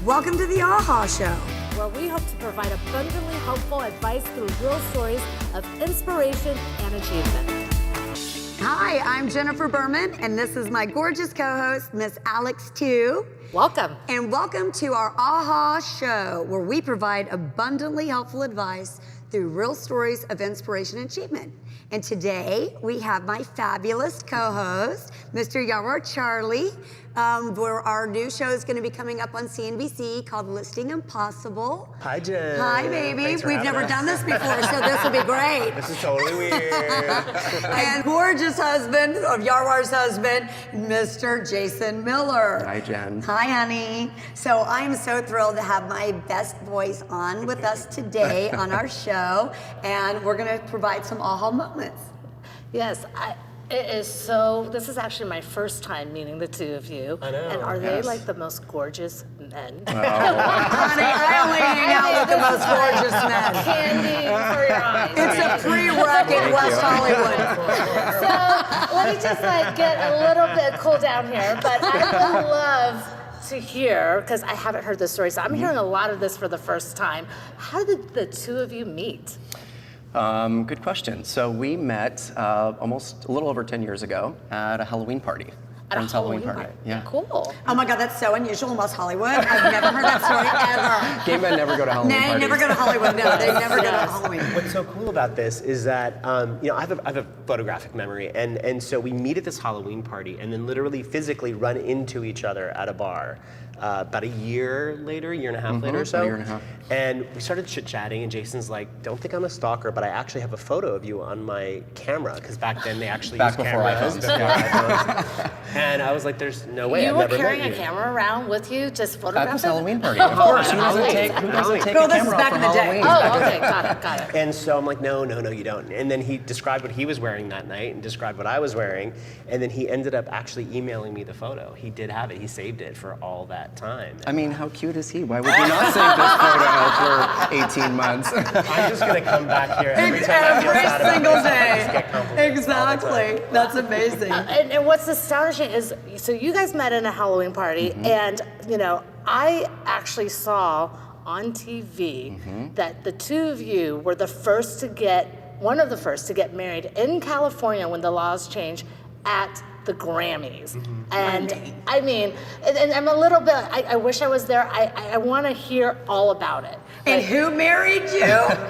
Welcome to the AHA Show, where we hope to provide abundantly helpful advice through real stories of inspiration and achievement. Hi, I'm Jennifer Berman, and this is my gorgeous co-host, Miss Alex Tu. Welcome. And welcome to our AHA Show, where we provide abundantly helpful advice through real stories of inspiration and achievement. And today, we have my fabulous co-host, Mr. Yawar Charlie, where our new show is going to be coming up on CNBC called Listing Impossible. Hi, Jen. Hi, baby. Thanks for We've having never us. done this before, so this will be great. This is totally weird. And gorgeous husband of Yawar's husband, Mr. Jason Miller. Hi, Jen. Hi, honey. So I'm so thrilled to have my best boys on with us today on our show, and we're going to provide some aha moments. Yes, this is actually my first time meeting the two of you. I know. And are they Yes. like the most gorgeous men? Honey, I only hang out with the most gorgeous men. Candy for your eyes. It's a prerequisite in West Hollywood. So let me just get a little bit cool down here, but I would love to hear, because I haven't heard this story, so I'm hearing a lot of this for the first time. How did the two of you meet? Good question. So we met almost a little over 10 years ago at a Halloween party. At a Friend's Halloween party? Yeah. Cool. Oh my God, that's so unusual in West Hollywood. I've never heard that story ever. Gay men never go to Halloween They parties. never go to Hollywood. No, they never go to Halloween. What's so cool about this is that, I have a photographic memory, and so we meet at this Halloween party and then literally physically run into each other at a bar. About a year and a half later or so. A year and a half. And we started chit-chatting, and Jason's like, don't think I'm a stalker, but I actually have a photo of you on my camera, because back then they actually used before cameras. iPhones. iPhones. And I was like, there's no way You I've were never carrying met a you. camera around with you, just At photographing? this Halloween party. Of course. Who doesn't take Girl, a this is camera back for in the day. Halloween? Oh, okay, got it. And so I'm like, no, you don't. And then he described what he was wearing that night and described what I was wearing. And then he ended up actually emailing me the photo. He did have it. He saved it for all that time. I mean, how cute is he? Why would you not save this photo for 18 months? I'm just going to come back here every time I feel sad about single this, I day. just get compliments all the Exactly. time. That's amazing. And what's astonishing is, so you guys met in a Halloween party, and I actually saw on TV that the two of you were one of the first to get married in California when the laws changed at the Grammys. And I mean, and I'm a little bit, I wish I was there. I want to hear all about it. And who married you?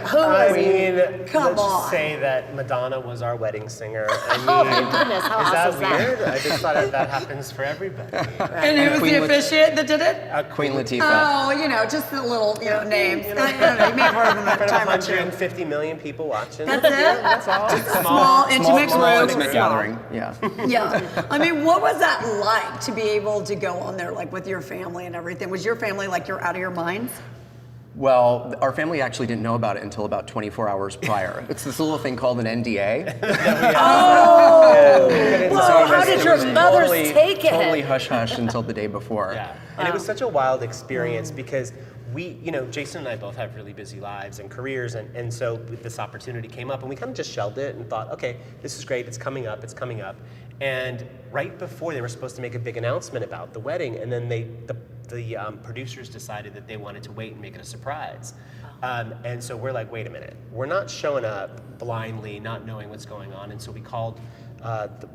Who I was mean, Come let's on. just say that Madonna was our wedding singer. I mean, Oh my goodness, how is awesome that is that? weird? I just thought that happens for everybody. And who was Queen the Lat- officiate that did it? Queen Latifah. Oh, just the little, names. I don't know, you may have heard of them at For a time or two. 150 million people watching. That's it? That's all. Small, intimate Small group. intimate gathering. Yeah. Yeah. I mean, what was that like to be able to go on there, like with your family and everything? Was your family like you're out of your minds? Well, our family actually didn't know about it until about 24 hours prior. It's this little thing called an NDA. Oh! Whoa, how did your mothers take it? Totally hush-hush until the day before. Yeah, and it was such a wild experience because we, Jason and I both have really busy lives and careers, and so this opportunity came up, and we kind of just shelved it and thought, okay, this is great, it's coming up. And right before they were supposed to make a big announcement about the wedding, and then the producers decided that they wanted to wait and make it a surprise. And so we're like, wait a minute, we're not showing up blindly, not knowing what's going on, and so we called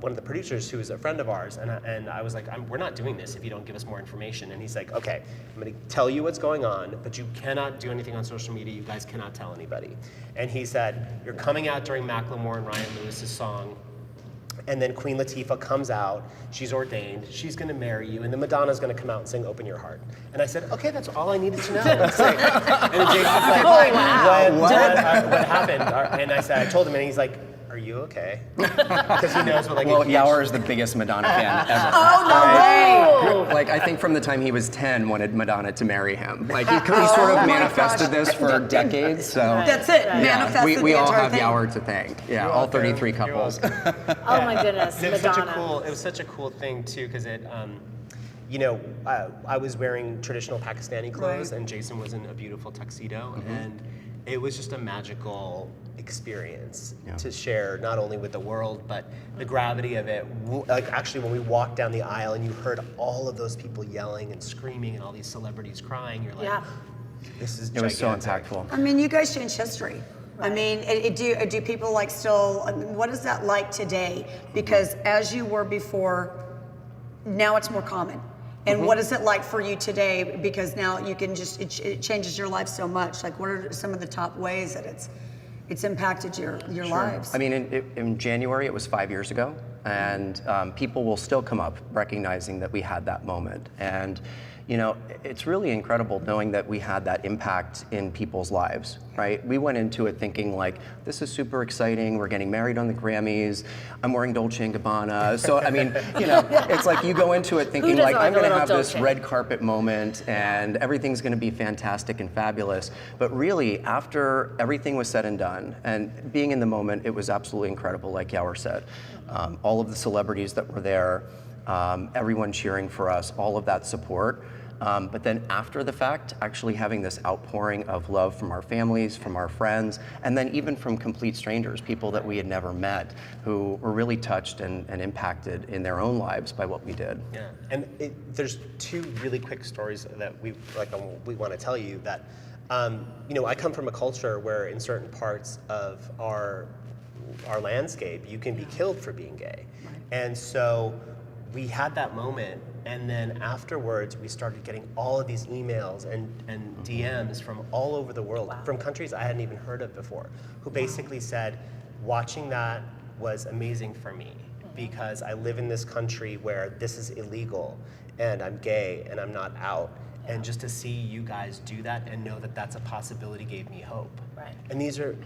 one of the producers who is a friend of ours, and I was like, we're not doing this if you don't give us more information. And he's like, okay, I'm gonna tell you what's going on, but you cannot do anything on social media, you guys cannot tell anybody. And he said, you're coming out during Macklemore and Ryan Lewis's song, and then Queen Latifah comes out, she's ordained, she's gonna marry you, and then Madonna's gonna come out and sing Open Your Heart. And I said, okay, that's all I needed to know. And then Jason's like, what happened? And I told him, and he's like, are you okay? Because he knows what Well, Yawar is the biggest Madonna fan ever. Oh, no way! Like, I think from the time he was 10, wanted Madonna to marry him. Like, he sort of manifested this for decades, so. That's it, manifested We the all entire have thing. Yawar to thank. Yeah, all 33 couples. Oh my goodness, It was Madonna. it was such a cool thing too, because it, I was wearing traditional Pakistani clothes, Right. and Jason was in a beautiful tuxedo, and it was just a magical experience to share, not only with the world, but the gravity of it. Like actually when we walked down the aisle and you heard all of those people yelling and screaming and all these celebrities crying, you're like, this is gigantic. It was so impactful. I mean, you guys changed history. I mean, do people like still, I mean, what is that like today? Because as you were before, now it's more common. And what is it like for you today? Because now you can just, it changes your life so much. Like what are some of the top ways that it's impacted your lives? I mean, in January, it was 5 years ago, and people will still come up recognizing that we had that moment. And you know, it's really incredible knowing that we had that impact in people's lives, right? We went into it thinking like, this is super exciting, we're getting married on the Grammys, I'm wearing Dolce & Gabbana. So, I mean, you know, it's like you go into it thinking like, I'm gonna have this red carpet moment and everything's gonna be fantastic and fabulous. But really, after everything was said and done, and being in the moment, it was absolutely incredible, like Yawar said. All of the celebrities that were there, everyone cheering for us, all of that support. But then after the fact, actually having this outpouring of love from our families, from our friends, and then even from complete strangers, people that we had never met, who were really touched and impacted in their own lives by what we did. Yeah, and there's two really quick stories that we want to tell you that, you know, I come from a culture where in certain parts of our landscape, you can be killed for being gay. And so we had that moment, and then afterwards we started getting all of these emails and DMs from all over the world, from countries I hadn't even heard of before, who basically said, watching that was amazing for me because I live in this country where this is illegal and I'm gay and I'm not out. And just to see you guys do that and know that that's a possibility gave me hope. Right. And these are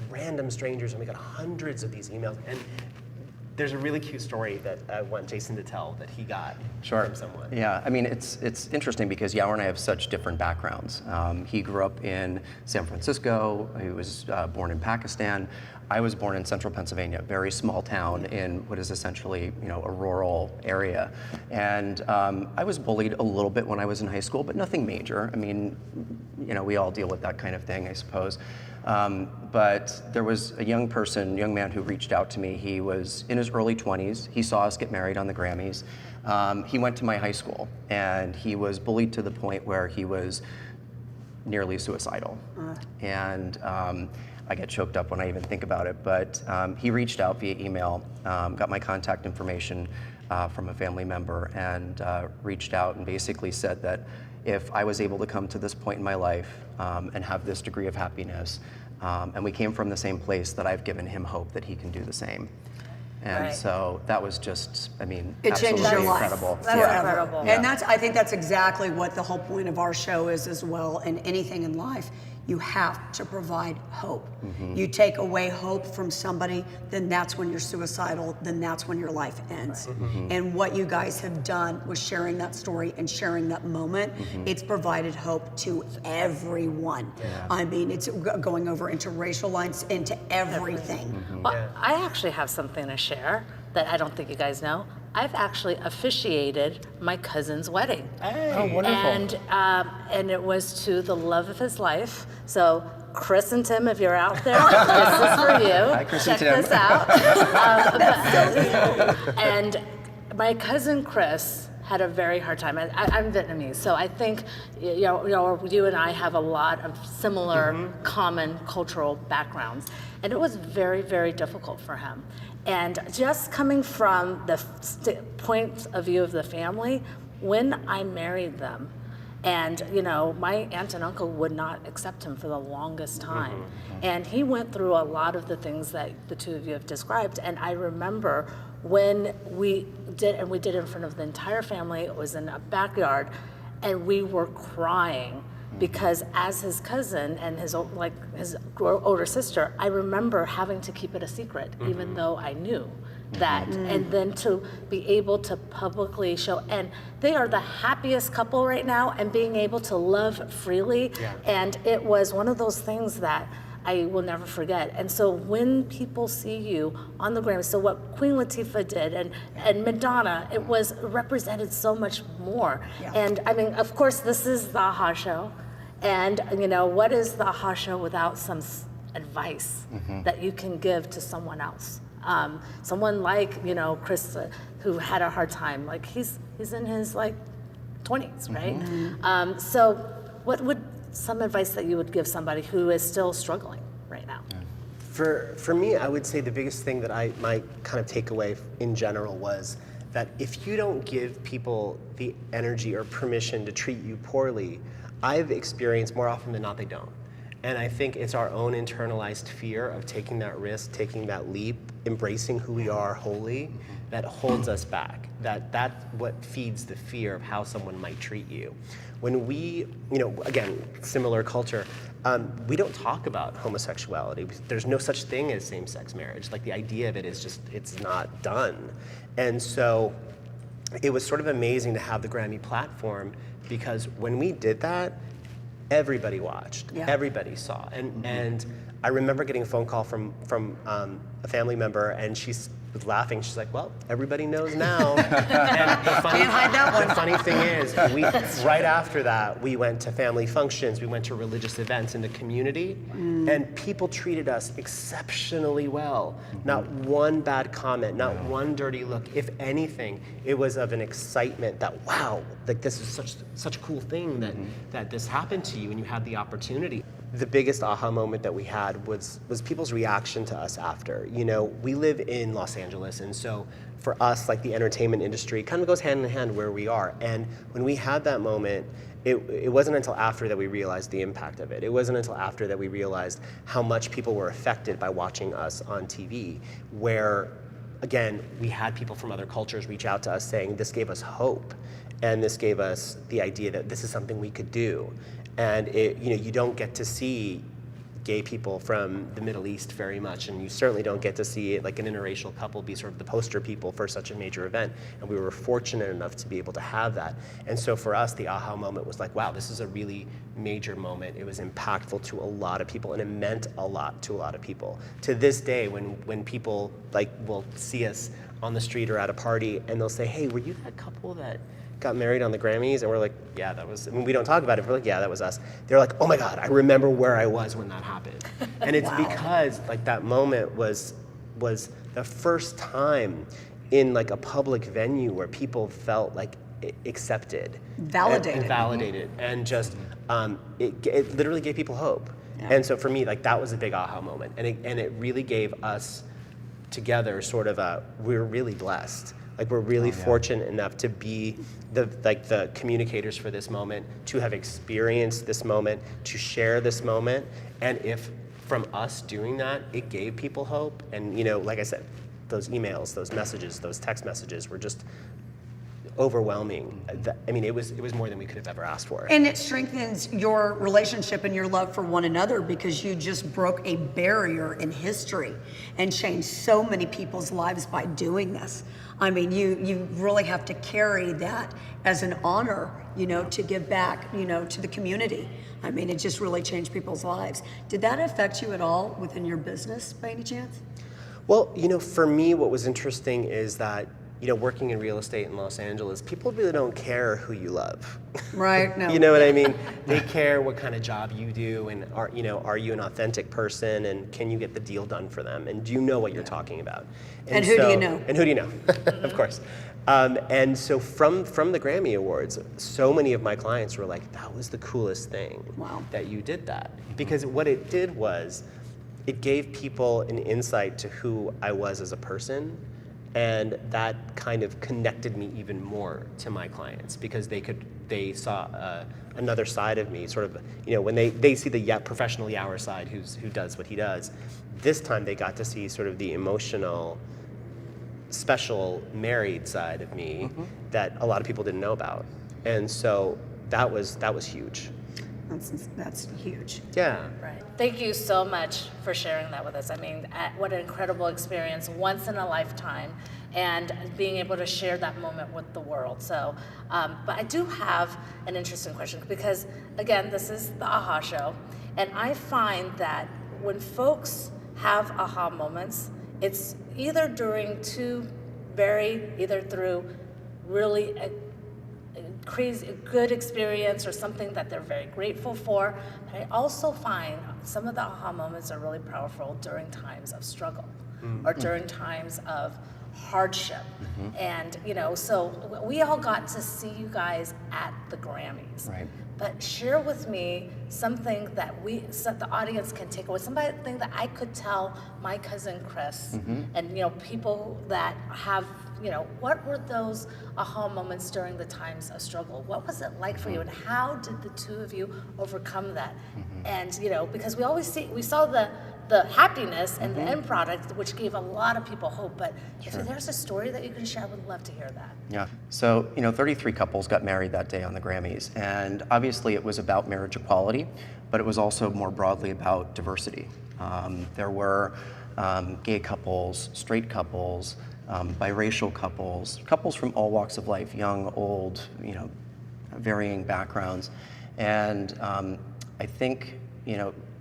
random strangers, and we got hundreds of these emails. And there's a really cute story that I want Jason to tell that he got from someone. Yeah, I mean, it's interesting because Yawar and I have such different backgrounds. He grew up in San Francisco. He was born in Pakistan. I was born in central Pennsylvania, a very small town in what is essentially, you know, a rural area. And I was bullied a little bit when I was in high school, but nothing major. I mean, you know, we all deal with that kind of thing, I suppose. But there was a young man who reached out to me. He was in his early 20s. He saw us get married on the Grammys. He went to my high school, and he was bullied to the point where he was nearly suicidal. And I get choked up when I even think about it, but he reached out via email, got my contact information from a family member, and reached out and basically said that if I was able to come to this point in my life and have this degree of happiness, and we came from the same place, that I've given him hope that he can do the same. And so that was just, I mean, it changes your life. Incredible. That's incredible. And I think that's exactly what the whole point of our show is as well, and anything in life. You have to provide hope. You take away hope from somebody, then that's when you're suicidal, then that's when your life ends. And what you guys have done with sharing that story and sharing that moment, it's provided hope to everyone. I mean, it's going over interracial lines, into everything. Well, I actually have something to share that I don't think you guys know. I've actually officiated my cousin's wedding. Hey. Oh, wonderful. And it was to the love of his life. So Chris and Tim, if you're out there, this is for you. Hi, Chris Check and Tim. this out. And my cousin Chris had a very hard time. I'm Vietnamese, so I think you and I have a lot of similar common cultural backgrounds. And it was very, very difficult for him. And just coming from the point of view of the family, when I married them, and my aunt and uncle would not accept him for the longest time. And he went through a lot of the things that the two of you have described. And I remember when we did in front of the entire family, it was in a backyard, and we were crying. Because as his cousin and his older sister, I remember having to keep it a secret, even though I knew that. And then to be able to publicly show, and they are the happiest couple right now, and being able to love freely. And it was one of those things that I will never forget. And so when people see you on the Grammys, so what Queen Latifah did and Madonna, it was represented so much more. And I mean, of course, this is the AHA show. And what is the AHA show without some advice that you can give to someone else? Someone like, you know, Chris, who had a hard time, like he's in his like 20s, right? So what would some advice that you would give somebody who is still struggling right now? For me, I would say the biggest thing that my kind of takeaway in general was that if you don't give people the energy or permission to treat you poorly, I've experienced more often than not they don't. And I think it's our own internalized fear of taking that risk, taking that leap, embracing who we are wholly, that holds us back. That's what feeds the fear of how someone might treat you. When we, you know, again, similar culture, we don't talk about homosexuality. There's no such thing as same-sex marriage. Like the idea of it is just, it's not done. And so it was sort of amazing to have the Grammy platform, because when we did that, everybody watched, everybody saw. And I remember getting a phone call from a family member, and she was laughing. She's like, well, everybody knows now. And the funny thing is, right after that, we went to family functions, we went to religious events in the community, and people treated us exceptionally well. Not one bad comment, not one dirty look. If anything, it was of an excitement that, wow, like this is such a cool thing that this happened to you and you had the opportunity. The biggest aha moment that we had was people's reaction to us after. You know, we live in Los Angeles, and so for us, like the entertainment industry kind of goes hand in hand where we are. And when we had that moment, it wasn't until after that we realized the impact of it. It wasn't until after that we realized how much people were affected by watching us on TV, where, again, we had people from other cultures reach out to us saying this gave us hope, and this gave us the idea that this is something we could do. And you don't get to see gay people from the Middle East very much, and you certainly don't get to see like an interracial couple be sort of the poster people for such a major event. And we were fortunate enough to be able to have that. And so for us, the aha moment was like, wow, this is a really major moment. It was impactful to a lot of people, and it meant a lot to a lot of people. To this day, when people like will see us on the street or at a party, and they'll say, hey, were you that couple that got married on the Grammys? And we're like, yeah, that was, I mean, we don't talk about it, but we're like, yeah, that was us. They're like, oh my God, I remember where I was when that happened. And it's because like that moment was the first time in like a public venue where people felt like accepted. Validated. And validated. And just, it literally gave people hope. And so for me, like that was a big aha moment. And it really gave us together sort of we're really blessed. Like we're really fortunate enough to be the communicators for this moment, to have experienced this moment, to share this moment. And if from us doing that, it gave people hope. And like I said, those emails, those messages, those text messages were just overwhelming. I mean, it was more than we could have ever asked for. And it strengthens your relationship and your love for one another, because you just broke a barrier in history and changed so many people's lives by doing this. I mean, you really have to carry that as an honor, to give back, to the community. I mean, it just really changed people's lives. Did that affect you at all within your business by any chance? Well, for me, what was interesting is that working in real estate in Los Angeles, people really don't care who you love. Right. No. You know what I mean? They care what kind of job you do, and are you an authentic person, and can you get the deal done for them, and do you know what you're talking about? And who do you know? And who do you know? Of course. And so from the Grammy Awards, so many of my clients were like, "That was the coolest thing that you did that," because what it did was, it gave people an insight to who I was as a person. And that kind of connected me even more to my clients, because they saw another side of me, sort of, when they see the professional Yawar side who does what he does. This time they got to see sort of the emotional, special married side of me that a lot of people didn't know about. And so that was huge. That's huge. Yeah. Right. Thank you so much for sharing that with us. I mean, what an incredible experience, once in a lifetime, and being able to share that moment with the world. So, but I do have an interesting question, because again, this is the AHA show, and I find that when folks have AHA moments, it's either through really crazy good experience or something that they're very grateful for. But I also find some of the aha moments are really powerful during times of struggle or during times of hardship. And so we all got to see you guys at the Grammys. Right. But share with me something that so the audience can take away, something that I could tell my cousin Chris, and people that have, what were those aha moments during the times of struggle? What was it like for you, and how did the two of you overcome that? And because we saw the happiness and the end product, which gave a lot of people hope. But if there's a story that you can share, I would love to hear that. Yeah. So, 33 couples got married that day on the Grammys. And obviously it was about marriage equality, but it was also more broadly about diversity. There were gay couples, straight couples, biracial couples, couples from all walks of life, young, old, varying backgrounds. And I think,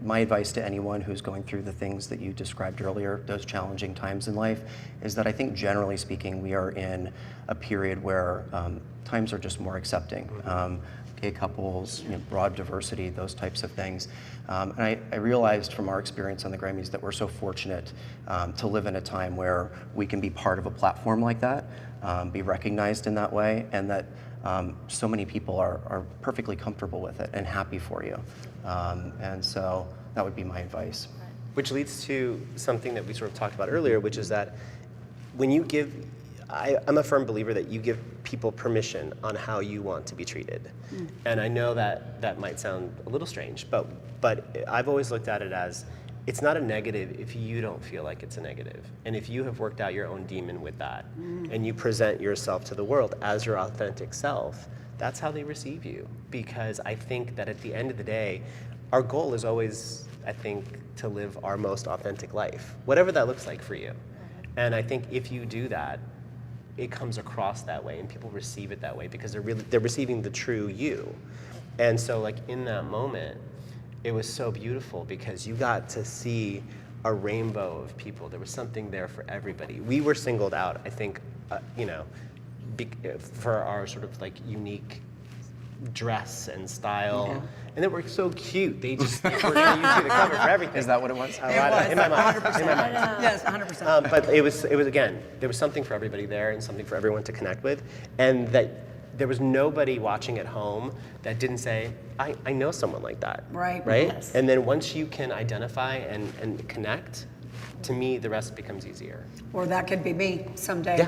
my advice to anyone who's going through the things that you described earlier, those challenging times in life, is that I think generally speaking, we are in a period where times are just more accepting. Gay couples, broad diversity, those types of things. And I realized from our experience on the Grammys that we're so fortunate to live in a time where we can be part of a platform like that, be recognized in that way, and that so many people are perfectly comfortable with it and happy for you. And so that would be my advice. Which leads to something that we sort of talked about earlier, which is that when you give, I'm a firm believer that you give people permission on how you want to be treated. And I know that might sound a little strange, but I've always looked at it as, it's not a negative if you don't feel like it's a negative. And if you have worked out your own demon with that, and you present yourself to the world as your authentic self, that's how they receive you. Because I think that at the end of the day, our goal is always, I think, to live our most authentic life, whatever that looks like for you. And I think if you do that, it comes across that way, and people receive it that way because they're receiving the true you. And so, like, in that moment, it was so beautiful because you got to see a rainbow of people. There was something there for everybody. We were singled out, I think, for our sort of like unique dress and style. And they were so cute. They just were going to use the cover for everything. Is that what it was? In my mind. 100%. In my mind. Yes, 100%. But it was again, there was something for everybody there and something for everyone to connect with. And that there was nobody watching at home that didn't say, I know someone like that. Right. Yes. And then once you can identify and connect, to me, the rest becomes easier. Or that could be me someday.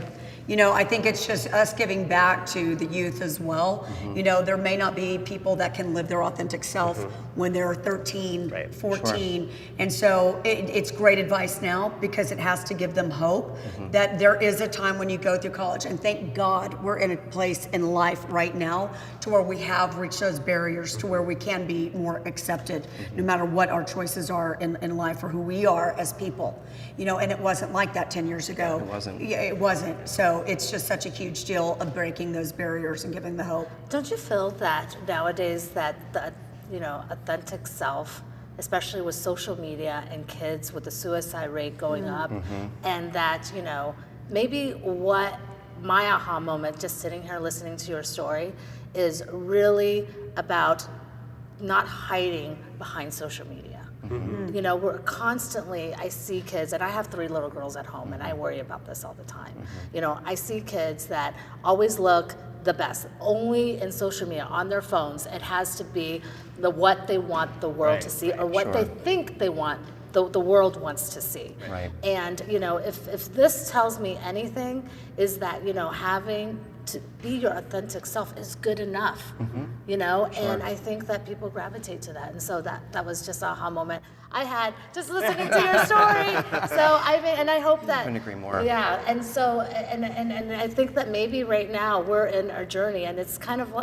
Yeah. I think it's just us giving back to the youth as well. There may not be people that can live their authentic self when they're 13, Right. 14. And so it's great advice now because it has to give them hope that there is a time when you go through college. And thank God we're in a place in life right now to where we have reached those barriers to where we can be more accepted no matter what our choices are in life or who we are as people. And it wasn't like that 10 years ago. It wasn't. Yeah, it wasn't. So it's just such a huge deal of breaking those barriers and giving the hope. Don't you feel that nowadays that the authentic self, especially with social media and kids with the suicide rate going up, and that maybe what my aha moment just sitting here listening to your story is really about not hiding behind social media. We're constantly, I see kids, and I have 3 little girls at home, and I worry about this all the time. I see kids that always look the best, only in social media, on their phones. It has to be what they want the world to see, or what they think they want the world wants to see. Right. And if this tells me anything, is that having to be your authentic self is good enough, and I think that people gravitate to that. And so that was just an aha moment I had just listening to your story. So I hope that. I couldn't agree more. Yeah, and so and I think that maybe right now we're in our journey, and it's kind of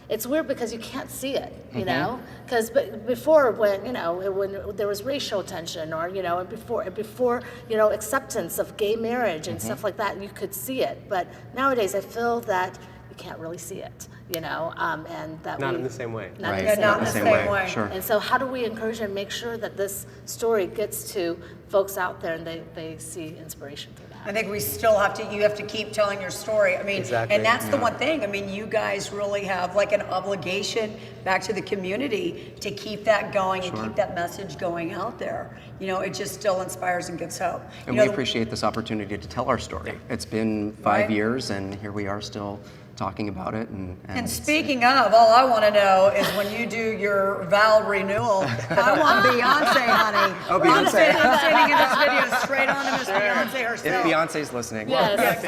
it's weird because you can't see it, because before when when there was racial tension or and before acceptance of gay marriage and stuff like that, you could see it. But nowadays I feel that you can't really see it, you know, and that Not we, in the same way. Not in Right. the Not same in the way. same way. Sure. And so how do we encourage and make sure that this story gets to folks out there and they see inspiration through that? I think we still have to, you have to keep telling your story. I mean, Exactly. and that's the one thing. I mean, you guys really have like an obligation back to the community to keep that going and keep that message going out there. You know, it just still inspires and gives hope. And you we know, appreciate this opportunity to tell our story. It's been 5 Right. years, and here we are still talking about it. And speaking of, all I want to know is when you do your vow renewal, I want Beyonce, honey. Oh, I'm Beyonce. sending in this video straight on to Miss Beyonce if herself. Beyonce's listening, Yes.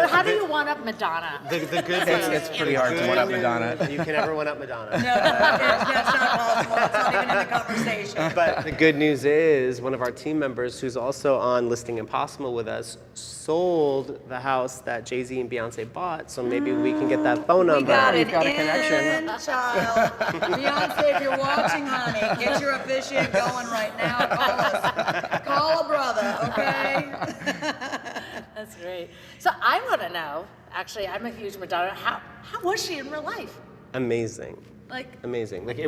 How do you one up Madonna? The good news, it's pretty hard to one up Madonna. you can never one up Madonna. No, that's not possible. That's not even in the conversation. But the good news is one of our team members who's also on Listing Impossible with us sold the house that Jay-Z and Beyonce bought, so maybe we can get that phone number. We got it. We've got a connection. Child. Beyonce, if you're watching, honey, get your officiate going right now. Call us. Call a brother, okay? That's great. So I want to know, actually, I'm a huge Madonna. How was she in real life? Amazing. Like, Amazing. Like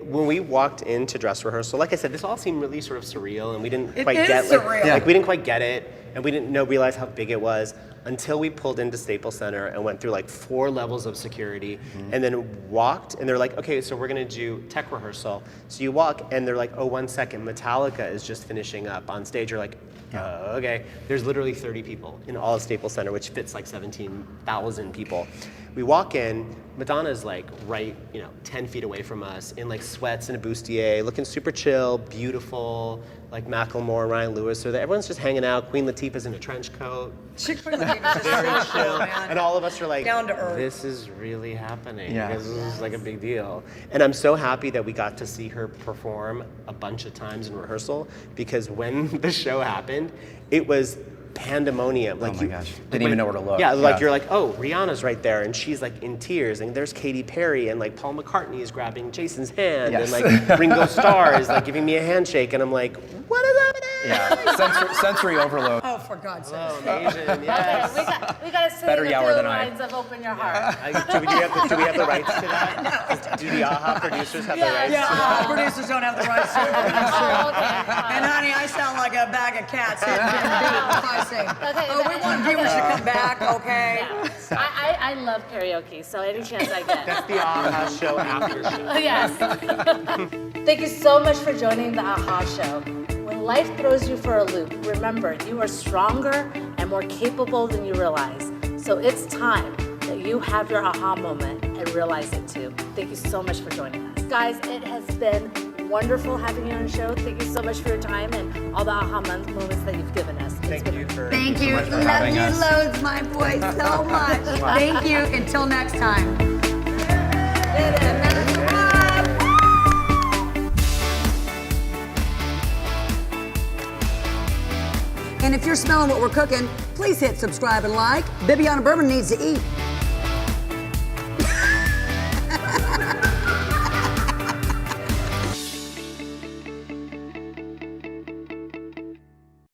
when we walked into dress rehearsal, like I said, this all seemed really sort of surreal, and we didn't It quite is get surreal. like we didn't quite get it, and we didn't realize how big it was until we pulled into Staples Center and went through like 4 levels of security, and then walked, and they're like, okay, so we're gonna do tech rehearsal. So you walk, and they're like, oh, 1 second, Metallica is just finishing up on stage. You're like, okay. There's literally 30 people in all of Staples Center, which fits like 17,000 people. We walk in, Madonna's like right, 10 feet away from us in like sweats and a bustier, looking super chill, beautiful, like Macklemore, Ryan Lewis are there. Everyone's just hanging out. Queen Latifah's in a trench coat. Queen Latifah's just Very so cool, chill. man. And all of us are like, Down to earth. this is really happening. Yeah. This is like a big deal. And I'm so happy that we got to see her perform a bunch of times in rehearsal, because when the show happened, it was pandemonium. Like Oh my gosh. Didn't even know where to look. Yeah, like Yeah. you're like, oh, Rihanna's right there, and she's like in tears, and there's Katy Perry, and like Paul McCartney is grabbing Jason's hand, Yes. and like Ringo Starr is like giving me a handshake, and I'm like, what is happening? Yeah, sensory overload. Oh, for God's sake. Oh, amazing, yes. we got to sing Better a Yawar few than I. lines of Open Your Heart. Do we have the rights to that? Do the AHA producers have the rights Yeah, to that? producers don't have the rights to it. Oh, okay. And honey, I sound like a bag of cats hitting Jim Beam if I sing. Okay, Oh, we want viewers to come back, okay? I love karaoke, so any chance I get. That's the AHA show after show. Yes. Thank you so much for joining the AHA Show. When life throws you for a loop, remember you are stronger and more capable than you realize. So it's time that you have your AHA moment and realize it too. Thank you so much for joining us. Guys, it has been wonderful having you on the show. Thank you so much for your time and all the AHA moments that you've given us. Thank you for Thank you. much for Love having you us. loads, my boy, so much. Thank you. Until next time. And if you're smelling what we're cooking, please hit subscribe and like. Bibiana Bourbon needs to eat.